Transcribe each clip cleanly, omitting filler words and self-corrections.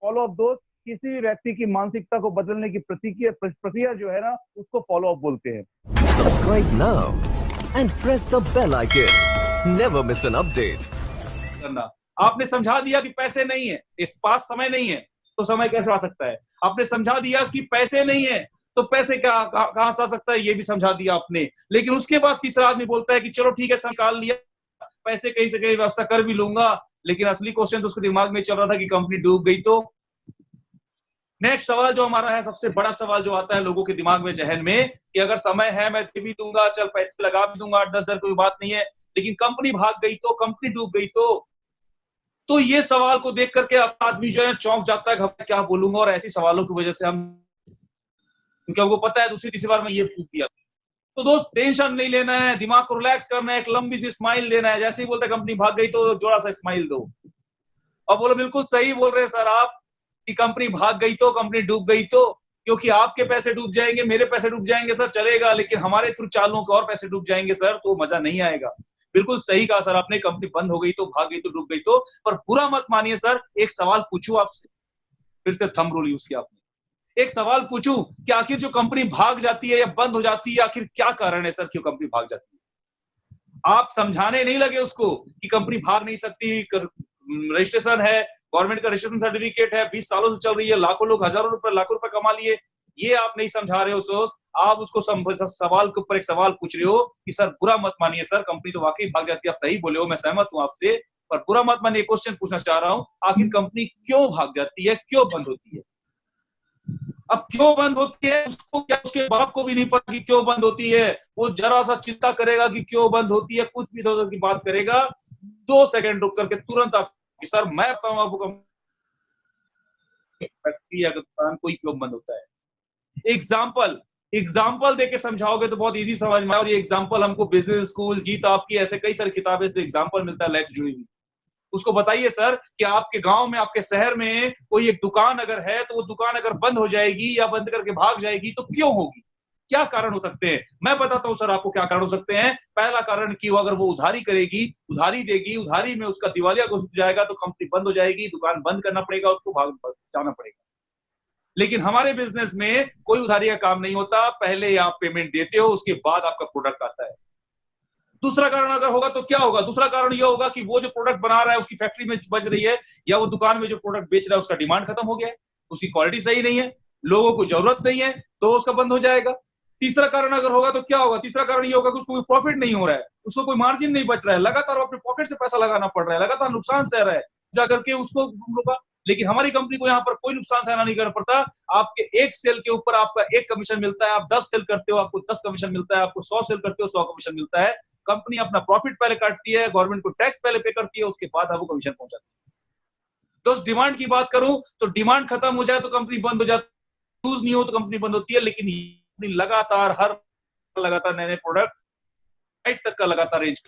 Follow up दोस्त किसी भी व्यक्ति की मानसिकता को बदलने की प्रक्रिया जो है ना, उसको फॉलो अप बोलते हैं। Subscribe now and press the bell icon. Never miss an update. करना, आपने समझा दिया कि पैसे नहीं है, इस पास समय नहीं है, तो समय कैसे आ सकता है? आपने समझा दिया कि पैसे नहीं है, तो पैसे कहां से आ सकता है, ये भी समझा दिया आपने। लेकिन उसके बाद तीसरा आदमी बोलता है कि चलो ठीक है, निकाल लिया, पैसे कहीं से कहीं व्यवस्था कर भी लूंगा, लेकिन असली क्वेश्चन तो उसके दिमाग में चल रहा था कि कंपनी डूब गई तो। नेक्स्ट सवाल जो हमारा है, सबसे बड़ा सवाल जो आता है लोगों के दिमाग में, जहन में, कि अगर समय है मैं दे भी दूंगा, चल पैसे लगा भी दूंगा 8-10 हजार, कोई बात नहीं है, लेकिन कंपनी भाग गई तो, कंपनी डूब गई तो ये सवाल को देख करके आदमी जो है चौंक जाता है, मैं क्या बोलूंगा। और ऐसी सवालों की वजह से हम, क्योंकि हमको पता है दूसरी तीसरी बार में ये पूछ दिया, तो दोस्त टेंशन नहीं लेना है, दिमाग को रिलैक्स करना है, एक लंबी सी स्माइल देना है। जैसे ही बोलते कंपनी भाग गई तो जोड़ा सा स्माइल दो और बोलो बिल्कुल सही बोल रहे हैं सर आप, कि कंपनी भाग गई तो, कंपनी डूब गई तो, क्योंकि आपके पैसे डूब जाएंगे, मेरे पैसे डूब जाएंगे सर, चलेगा, लेकिन हमारे थ्रू 4 लोगों के और पैसे डूब जाएंगे सर, तो मजा नहीं आएगा। बिल्कुल सही कहा सर आपने, कंपनी बंद हो गई तो, भाग गई तो, डूब गई तो, पर बुरा मत मानिए सर। एक सवाल पूछूं आपसे, फिर से थंब रोल यूज किया आपने, एक सवाल पूछूं कि आखिर जो कंपनी भाग जाती है या बंद हो जाती है, आखिर क्या कारण है सर, क्यों कंपनी भाग जाती है? आप समझाने नहीं लगे उसको कि कंपनी भाग नहीं सकती, रजिस्ट्रेशन है, गवर्नमेंट का रजिस्ट्रेशन सर्टिफिकेट है, 20 सालों से चल रही है, लाखों लोग हजारों रुपए लाखों रुपए कमा लिए, ये आप नहीं समझा रहे हो। आप उसको सवाल के ऊपर एक सवाल पूछ रहे हो कि सर बुरा मत मानिए सर, कंपनी तो वाकई भाग जाती है, आप सही बोले हो, मैं सहमत हूं आपसे, पर बुरा मत मानिए। क्वेश्चन पूछना चाह रहा हूं, आखिर कंपनी क्यों भाग जाती है, क्यों बंद होती है? अब क्यों बंद होती है, उसको क्या, उसके बाप को भी नहीं पता कि क्यों बंद होती है। वो जरा सा चिंता करेगा कि क्यों बंद होती है, कुछ भी इधर की बात करेगा, 2 सेकंड रुक करके तुरंत आप, सर मैं बताऊं आपको फैक्ट्री या दुकान कोई क्यों बंद होता है। एग्जाम्पल देके समझाओगे तो बहुत इजी समझ में। और ये एग्जाम्पल हमको बिजनेस स्कूल, जीत आपकी, ऐसे कई सारी किताबें से एग्जाम्पल मिलता है लाइफ जुड़ी हुई। उसको बताइए सर कि आपके गांव में, आपके शहर में कोई एक दुकान अगर है, तो वो दुकान अगर बंद हो जाएगी या बंद करके भाग जाएगी तो क्यों होगी, क्या कारण हो सकते हैं? मैं बताता हूं सर आपको क्या कारण हो सकते हैं। पहला कारण कि वो अगर वो उधारी करेगी, उधारी देगी, उधारी में उसका दिवालिया घोषित जाएगा तो कंपनी बंद हो जाएगी, दुकान बंद करना पड़ेगा, उसको भाग जाना पड़ेगा। लेकिन हमारे बिजनेस में कोई उधारी का काम नहीं होता, पहले आप पेमेंट देते हो, उसके बाद आपका प्रोडक्ट आता है। दूसरा कारण अगर होगा तो क्या होगा? दूसरा कारण यह होगा कि वो जो प्रोडक्ट बना रहा है उसकी फैक्ट्री में बच रही है, या वो दुकान में जो प्रोडक्ट बेच रहा है उसका डिमांड खत्म हो गया है, उसकी क्वालिटी सही नहीं है, लोगों को जरूरत नहीं है, तो उसका बंद हो जाएगा। तीसरा कारण अगर होगा तो क्या होगा? तीसरा कारण यह होगा कि उसको कोई प्रॉफिट नहीं हो रहा है, उसको कोई मार्जिन नहीं बच रहा है, लगातार अपने पॉकेट से पैसा लगाना पड़ रहा है, लगातार नुकसान सह रहा है जाकर के उसको होगा। लेकिन हमारी कंपनी को यहाँ पर कोई नुकसान सहना नहीं करना पड़ता। आपके एक सेल के ऊपर आपका 1 कमीशन मिलता है, आप 10 सेल करते हो आपको 10 कमीशन मिलता है, आपको 100 सेल करते हो 100 कमीशन मिलता है। कंपनी अपना प्रॉफिट पहले काटती है, गवर्नमेंट को टैक्स पहले पे करती है, उसके बाद आपको कमीशन पहुंचाती है। तो डिमांड की बात करूं तो डिमांड खत्म हो जाए तो कंपनी बंद हो जाती है, यूज नहीं हो तो कंपनी बंद होती है। लेकिन लगातार नए नए प्रोडक्ट तक का लगातार रेंज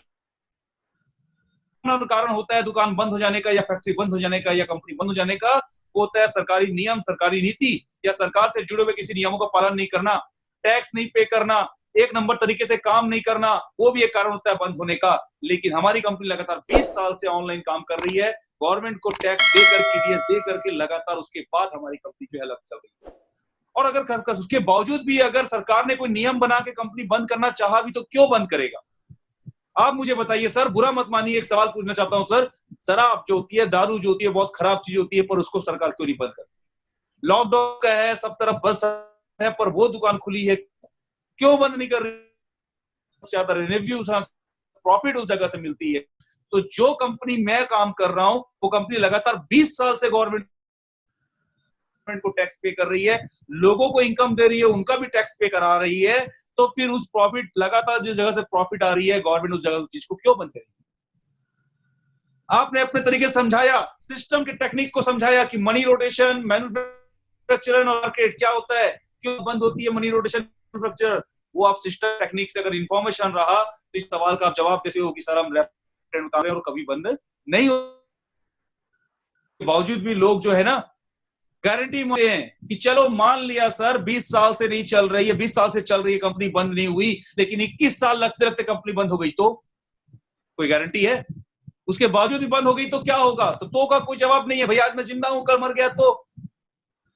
कारण होता है दुकान बंद हो जाने का, या फैक्ट्री बंद हो जाने का, या कंपनी बंद हो जाने का, वो होता है सरकारी नियम, सरकारी नीति, या सरकार से जुड़े हुए किसी नियमों का पालन नहीं करना, टैक्स नहीं पे करना, एक नंबर तरीके से काम नहीं करना, वो भी एक कारण होता है बंद होने का। लेकिन हमारी कंपनी लगातार 20 साल से ऑनलाइन काम कर रही है, गवर्नमेंट को टैक्स देकर, टीडीएस दे करके लगातार, उसके बाद हमारी कंपनी जो है चल रही है। और अगर उसके बावजूद भी अगर सरकार ने कोई नियम बना के कंपनी बंद करना चाहा भी तो क्यों बंद करेगा? आप मुझे बताइए सर, बुरा मत मानिए, एक सवाल पूछना चाहता हूं सर, शराब जो होती है, दारू जो होती है, बहुत खराब चीज होती है, पर उसको सरकार क्यों नहीं बंद करती? लॉकडाउन का है, सब तरफ बस है, पर वो दुकान खुली है, क्यों बंद नहीं कर रही? ज्यादा रेवेन्यू, प्रॉफिट उस जगह से मिलती है। तो जो कंपनी मैं काम कर रहा हूं, वो कंपनी लगातार 20 साल से गवर्नमेंट को टैक्स पे कर रही है, लोगों को इनकम दे रही है, उनका भी टैक्स पे करा रही है, तो फिर उस प्रॉफिट, लगातार जिस जगह से प्रॉफिट आ रही है, गवर्नमेंट उस जगह चीज को क्यों बंद करेगी? आपने अपने तरीके से समझाया, सिस्टम के टेक्निक को समझाया कि money rotation, manufacture and market क्या होता है, क्यों बंद होती है मनी रोटेशन, मैन्युफैक्चर, वो आप सिस्टम टेक्निक से अगर इंफॉर्मेशन रहा तो इस सवाल का आप जवाब कैसे हो कि सर हम लेफ्ट बता रहे हैं और कभी बंद नहीं हो। बावजूद भी लोग जो है ना गारंटी मानते हैं कि चलो मान लिया सर 20 साल से नहीं चल रही है, 20 साल से चल रही है कंपनी, बंद नहीं हुई, लेकिन 21 साल लगते लगते कंपनी बंद हो गई तो कोई गारंटी है? उसके बावजूद भी बंद हो गई तो क्या होगा? तो का कोई जवाब नहीं है। भैया आज मैं जिंदा हूं, कल मर गया तो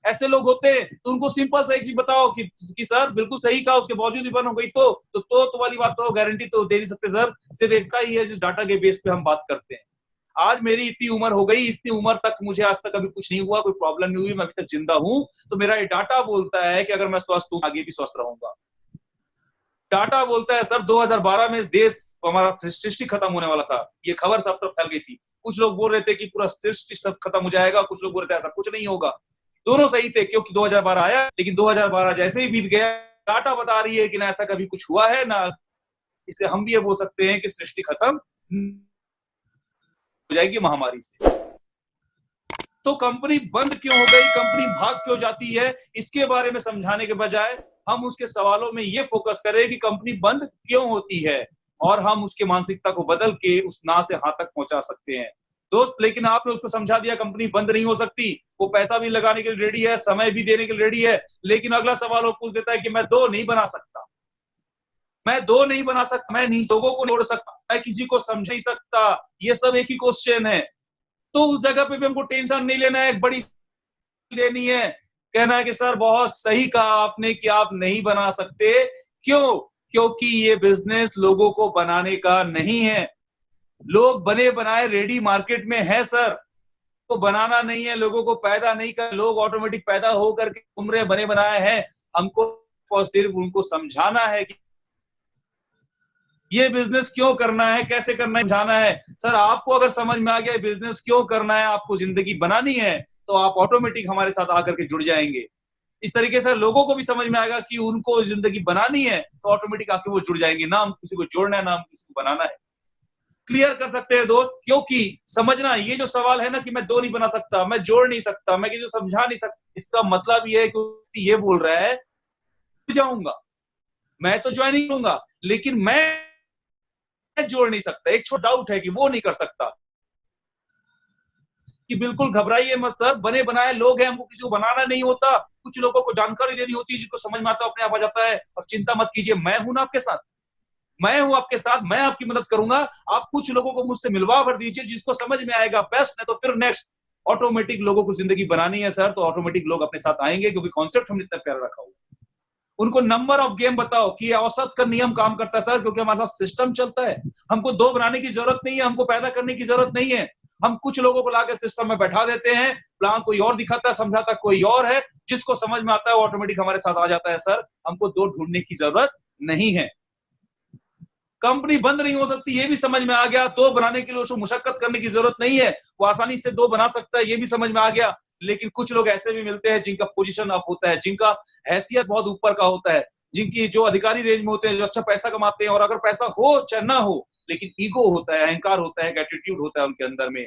ऐसे लोग होते हैं तो उनको सिंपल सा एक चीज बताओ कि सर बिल्कुल सही कहा, उसके बावजूद भी बंद हो गई तो वाली बात तो गारंटी तो दे नहीं सकते सर। सिर्फ एक का ही है जिस डाटा के बेस पे हम बात करते हैं। आज मेरी इतनी उम्र हो गई, इतनी उम्र तक मुझे आज तक कभी कुछ नहीं हुआ, कोई प्रॉब्लम नहीं हुई, मैं अभी तक जिंदा हूं, तो मेरा ये डाटा बोलता है कि अगर मैं स्वस्थ हूं आगे भी स्वस्थ रहूंगा। डाटा बोलता है सर 2012 में देश हमारा सृष्टि खत्म होने वाला था, ये खबर सब तरफ फैल गई थी। कुछ लोग बोल रहे थे कि पूरा सृष्टि सब खत्म हो जाएगा, कुछ लोग बोल रहे थे ऐसा कुछ नहीं होगा। दोनों सही थे क्योंकि 2012 आया, लेकिन 2012 जैसे ही बीत गया डाटा बता रही है कि ना ऐसा कभी कुछ हुआ है ना, इसलिए हम भी ये बोल सकते हैं कि सृष्टि खत्म हो जाएगी महामारी से। तो कंपनी बंद क्यों हो गई, कंपनी भाग क्यों जाती है, इसके बारे में समझाने के बजाय हम उसके सवालों में ये फोकस करें कि कंपनी बंद क्यों होती है और हम उसके मानसिकता को बदल के उस ना से हाँ तक पहुंचा सकते हैं। दोस्त, लेकिन आपने उसको समझा दिया कंपनी बंद नहीं हो सकती, वो पैसा भी लगाने के लिए रेडी है, समय भी देने के लिए रेडी है, लेकिन अगला सवाल वो पूछ देता है कि मैं 2 नहीं बना सकता, मैं 2 नहीं बना सकता, मैं नहीं लोगों को जोड़ सकता, मैं किसी को समझ नहीं सकता। ये सब एक ही क्वेश्चन है। तो उस जगह पे भी हमको टेंशन नहीं लेना है, बड़ी लेनी है, कहना है कि सर बहुत सही कहा आपने कि आप नहीं बना सकते। क्यों? क्योंकि ये बिजनेस लोगों को बनाने का नहीं है। लोग बने बनाए रेडी मार्केट में है सर, को बनाना नहीं है, लोगों को पैदा नहीं कर, लोग ऑटोमेटिक पैदा हो करके घूम रहे बने बनाए हैं। हमको सिर्फ उनको समझाना है कि ये बिजनेस क्यों करना है, कैसे करना है, समझाना है। सर आपको अगर समझ में आ गया बिजनेस क्यों करना है, आपको जिंदगी बनानी है, तो आप ऑटोमेटिक हमारे साथ आकर के जुड़ जाएंगे। इस तरीके से लोगों को भी समझ में आएगा कि उनको जिंदगी बनानी है तो ऑटोमेटिक आके वो जुड़ जाएंगे। ना हम किसी को जोड़ना है, ना हम किसी को बनाना है। क्लियर कर सकते हैं दोस्त, क्योंकि समझना ये जो सवाल है ना कि मैं 2 नहीं बना सकता, मैं जोड़ नहीं सकता, मैं किसी को समझा नहीं सकता, इसका मतलब ये है कि ये बोल रहा है जाऊंगा, मैं तो ज्वाइन नहीं करूंगा, लेकिन मैं जोड़ नहीं सकता। एक छोटा डाउट है कि वो नहीं कर सकता। कि बिल्कुल घबराइए मत सर, बने बनाए लोग हैं, हमको किसी को बनाना नहीं होता। कुछ लोगों को जानकारी देनी होती है, जिसको समझ में आता है अपने आप आ जाता है। और चिंता मत कीजिए, मैं हूं ना आपके साथ, मैं हूं आपके साथ, मैं आपकी मदद करूंगा। आप कुछ लोगों को मुझसे मिलवा भर दीजिए, जिसको समझ में आएगा बेस्ट, है तो फिर नेक्स्ट। ऑटोमेटिक लोगों को जिंदगी बनानी है सर, तो ऑटोमेटिक लोग अपने साथ आएंगे, क्योंकि कॉन्सेप्ट हमने इतना प्यारा रखा हुआ। उनको नंबर ऑफ गेम बताओ कि औसत का नियम काम करता है सर, क्योंकि हमारे साथ सिस्टम चलता है। हमको 2 बनाने की जरूरत नहीं है, हमको पैदा करने की जरूरत नहीं है। हम कुछ लोगों को लाकर सिस्टम में बैठा देते हैं, प्लान कोई और दिखाता है, समझाता कोई और है, जिसको समझ में आता है वो ऑटोमेटिक हमारे साथ आ जाता है सर। हमको 2 ढूंढने की जरूरत नहीं है। कंपनी बंद नहीं हो सकती, ये भी समझ में आ गया। 2 बनाने के लिए उसको मुशक्कत करने की जरूरत नहीं है, वो आसानी से 2 बना सकता है, ये भी समझ में आ गया। लेकिन कुछ लोग ऐसे भी मिलते हैं जिनका पोजीशन अप होता है, जिनका हैसियत बहुत ऊपर का होता है, जिनकी जो अधिकारी रेंज में होते हैं, जो अच्छा पैसा कमाते हैं, और अगर पैसा हो चाहे ना हो, लेकिन ईगो होता है, अहंकार होता है, एटीट्यूड होता है उनके अंदर में।